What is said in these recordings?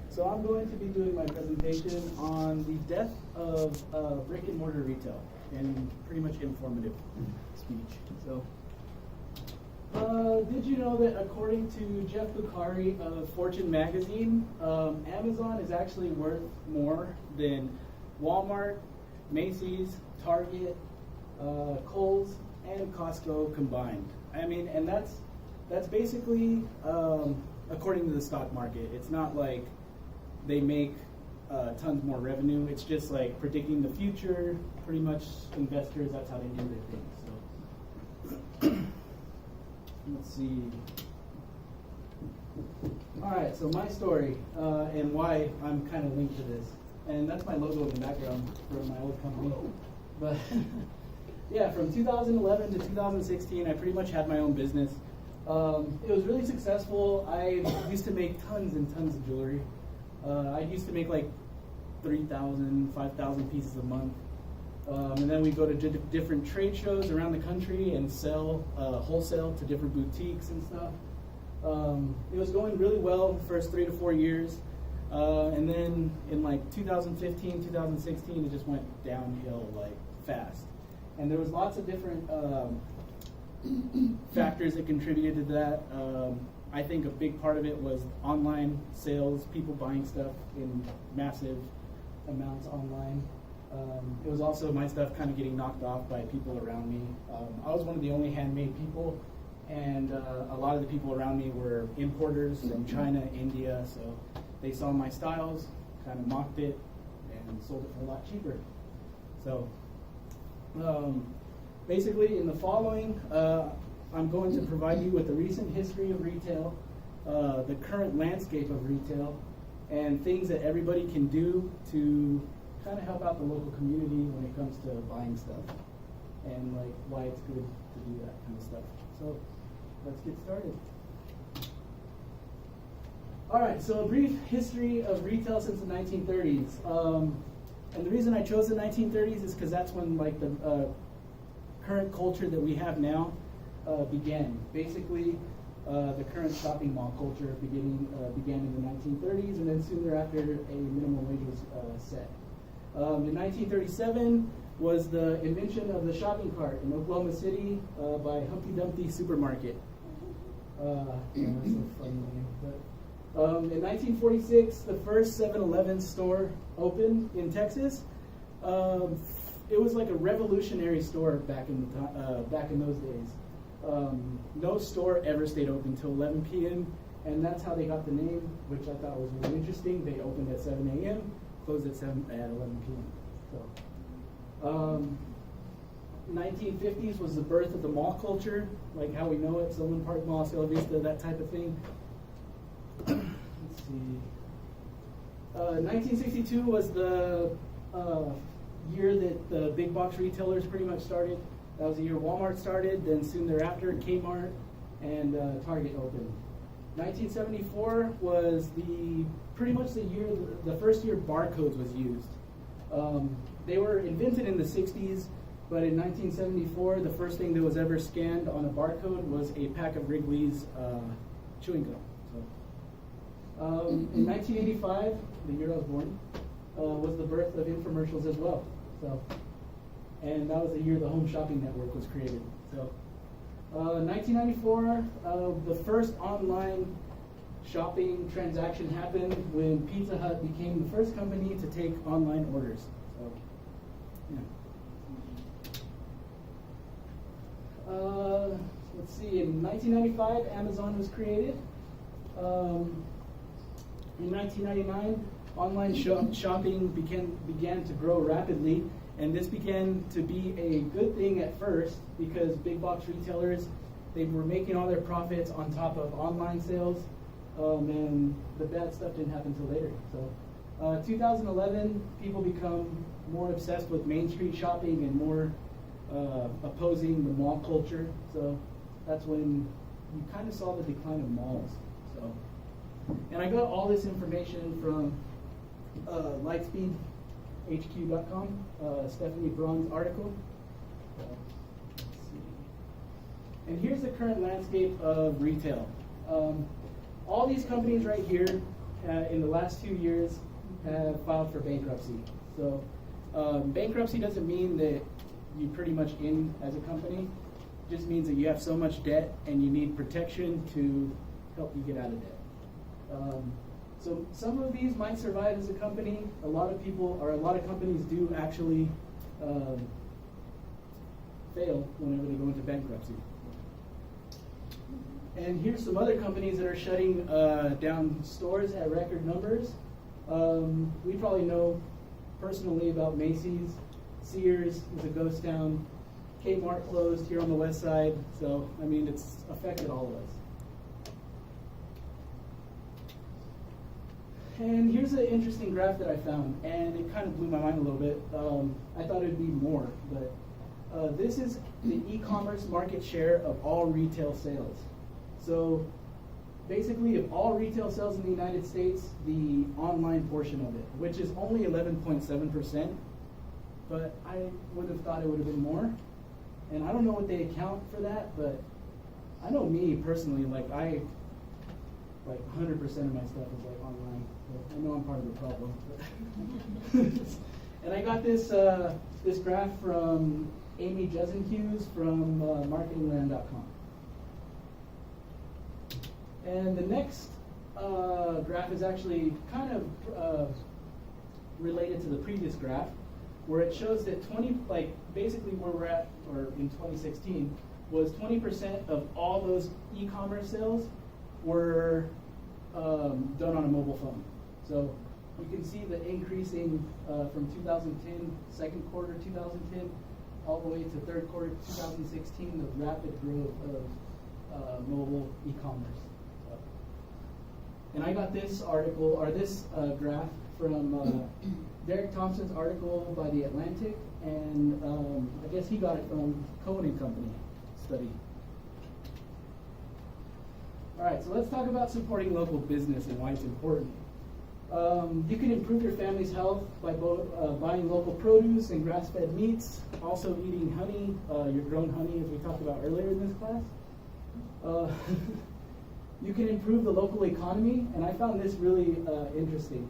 So I'm going to be doing my presentation on the death of brick and mortar retail in pretty much informative speech. So, did you know that according to Jeff Bukhari of Fortune magazine, Amazon is actually worth more than Walmart, Macy's, Target, Kohl's, and Costco combined? I mean, and that's basically according to the stock market. It's not like they make tons more revenue. It's just like predicting the future. Pretty much investors, that's how they do their things. So let's see. All right, so my story and why I'm kind of linked to this. And that's my logo in the background from my old company. But yeah, from 2011 to 2016, I pretty much had my own business. It was really successful. I used to make tons and tons of jewelry. I used to make like 3,000, 5,000 pieces a month. And then we go to different trade shows around the country and sell wholesale to different boutiques and stuff. It was going really well the first 3 to 4 years. And then in like 2015, 2016, it just went downhill like fast. And there was lots of different factors that contributed to that. I think a big part of it was online sales, people buying stuff in massive amounts online. It was also my stuff kind of getting knocked off by people around me. I was one of the only handmade people, and a lot of the people around me were importers from China, India, so they saw my styles, kind of mocked it, and sold it for a lot cheaper. So basically in the following, I'm going to provide you with the recent history of retail, the current landscape of retail, and things that everybody can do to kind of help out the local community when it comes to buying stuff, and like why it's good to do that kind of stuff. So let's get started. All right, so a brief history of retail since the 1930s. And the reason I chose the 1930s is because that's when like the current culture that we have now began. Basically, the current shopping mall culture began in the 1930s, and then soon thereafter a minimum wage was set. In 1937 was the invention of the shopping cart in Oklahoma City by Humpty Dumpty Supermarket. That's so funny name. But, in 1946, the first 7-Eleven store opened in Texas. It was like a revolutionary store back in those days. No store ever stayed open until 11 p.m., and that's how they got the name, which I thought was really interesting. They opened at 7 a.m., closed at 11 p.m. So, 1950s was the birth of the mall culture, like how we know it, Sylvan Park Mall, Cielo Vista, that type of thing. Let's see. 1962 was the year that the big box retailers pretty much started. That was the year Walmart started, then soon thereafter Kmart and Target opened. 1974 was pretty much the first year barcodes was used. They were invented in the 60s, but in 1974, the first thing that was ever scanned on a barcode was a pack of Wrigley's chewing gum. In 1985, the year I was born, was the birth of infomercials as well. So, and that was the year the Home Shopping Network was created. So, 1994, the first online shopping transaction happened when Pizza Hut became the first company to take online orders. So, yeah. Let's see, in 1995, Amazon was created. In 1999, online shopping began to grow rapidly, and this began to be a good thing at first because big box retailers, they were making all their profits on top of online sales, and the bad stuff didn't happen until later. So 2011, people become more obsessed with Main Street shopping and more opposing the mall culture. So that's when you kind of saw the decline of malls. So, and I got all this information from lightspeedhq.com, Stephanie Braun's article. Let's see. And here's the current landscape of retail. All these companies right here in the last 2 years have filed for bankruptcy. So bankruptcy doesn't mean that you're pretty much in as a company. It just means that you have so much debt and you need protection to help you get out of debt. So some of these might survive as a company. A lot of companies do actually fail whenever they go into bankruptcy. And here's some other companies that are shutting down stores at record numbers. We probably know personally about Macy's. Sears is a ghost town. Kmart closed here on the west side. So, I mean, it's affected all of us. And here's an interesting graph that I found, and it kind of blew my mind a little bit. I thought it'd be more, but this is the e-commerce market share of all retail sales. So basically, of all retail sales in the United States, the online portion of it, which is only 11.7%, but I would have thought it would have been more. And I don't know what they account for that, but I know me personally, like 100% of my stuff is like online. So I know I'm part of the problem. And I got this this graph from Amy Jesenhughes from marketingland.com. And the next graph is actually kind of related to the previous graph, where it shows that basically where we're at, or in 2016, was 20% of all those e-commerce sales were done on a mobile phone. So you can see the increasing from 2010, second quarter 2010, all the way to third quarter 2016, the rapid growth of mobile e-commerce. And I got this article, or this graph from Derek Thompson's article by The Atlantic, and I guess he got it from Cohen & Company study. All right, so let's talk about supporting local business and why it's important. You can improve your family's health by buying local produce and grass-fed meats, also eating honey, your grown honey, as we talked about earlier in this class. You can improve the local economy, and I found this really interesting.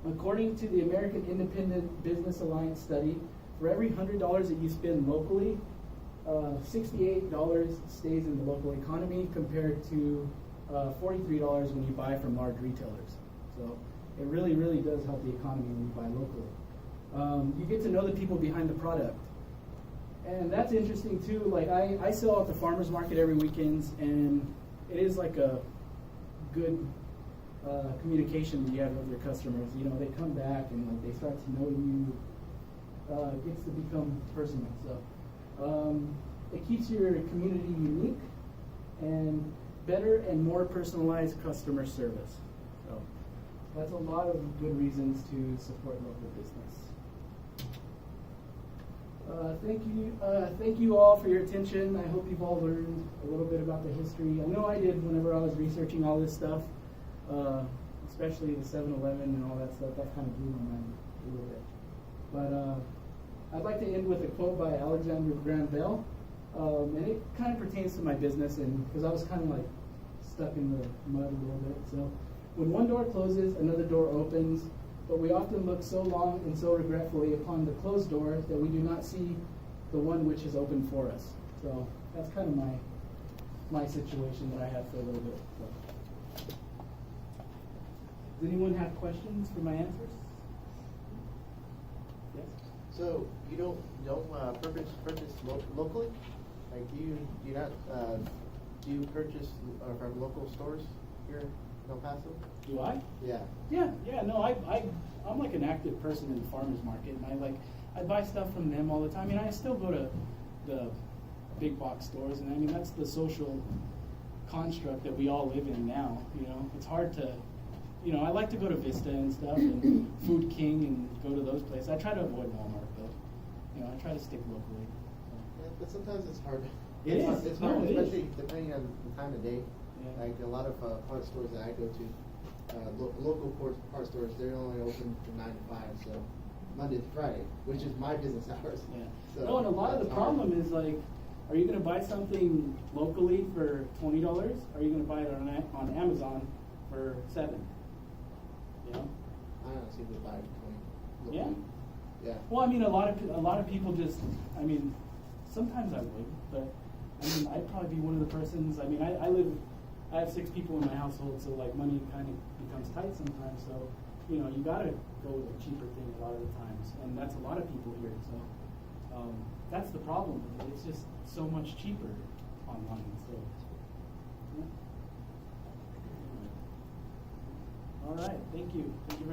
According to the American Independent Business Alliance study, for every $100 that you spend locally, $68 stays in the local economy compared to $43 when you buy from large retailers. So it really, really does help the economy when you buy locally. You get to know the people behind the product. And that's interesting too. Like I sell at the farmer's market every weekend, and it is like a good communication that you have with your customers. You know, they come back and like they start to know you. It gets to become personal. So it keeps your community unique and better and more personalized customer service. So that's a lot of good reasons to support local business. Thank you all for your attention. I hope you've all learned a little bit about the history. I know I did whenever I was researching all this stuff, especially the 7-Eleven and all that stuff. That kind of blew my mind a little bit. But I'd like to end with a quote by Alexander Graham Bell, and it kind of pertains to my business, and because I was kind of like stuck in the mud a little bit. So, when one door closes, another door opens. But we often look so long and so regretfully upon the closed door that we do not see the one which is open for us. So that's kind of my situation that I have for a little bit. So. Does anyone have questions for my answers? Yes. So you don't purchase locally? Like do you not do you purchase from local stores here in El Paso? Do I? Yeah. Yeah. No, I'm like an active person in the farmers market, and I buy stuff from them all the time. I mean, I still go to the big box stores, and I mean that's the social construct that we all live in now. You know, it's hard to, you know, I like to go to Vista and stuff, and Food King, and go to those places. I try to avoid Walmart, but you know, I try to stick locally. So. Yeah, but sometimes it's hard. It's hard, especially depending on the time of day. Yeah. Like a lot of part stores that I go to, local part stores, they're only open from 9 to 5, so Monday to Friday, which is my business hours. Yeah. So no, and a lot of the problem is like, are you going to buy something locally for $20? Or are you going to buy it on Amazon for $7. You know? I don't see the buy 20. Yeah. Yeah. Well, I mean, a lot of people just, I mean, sometimes I would, but I mean, I'd probably be one of the persons. I mean, I have 6 people in my household, so like money kind of becomes tight sometimes. So, you know, you gotta go with a cheaper thing a lot of the times, and that's a lot of people here. So that's the problem. It's just so much cheaper online. So. Yeah. All right. Thank you. Thank you very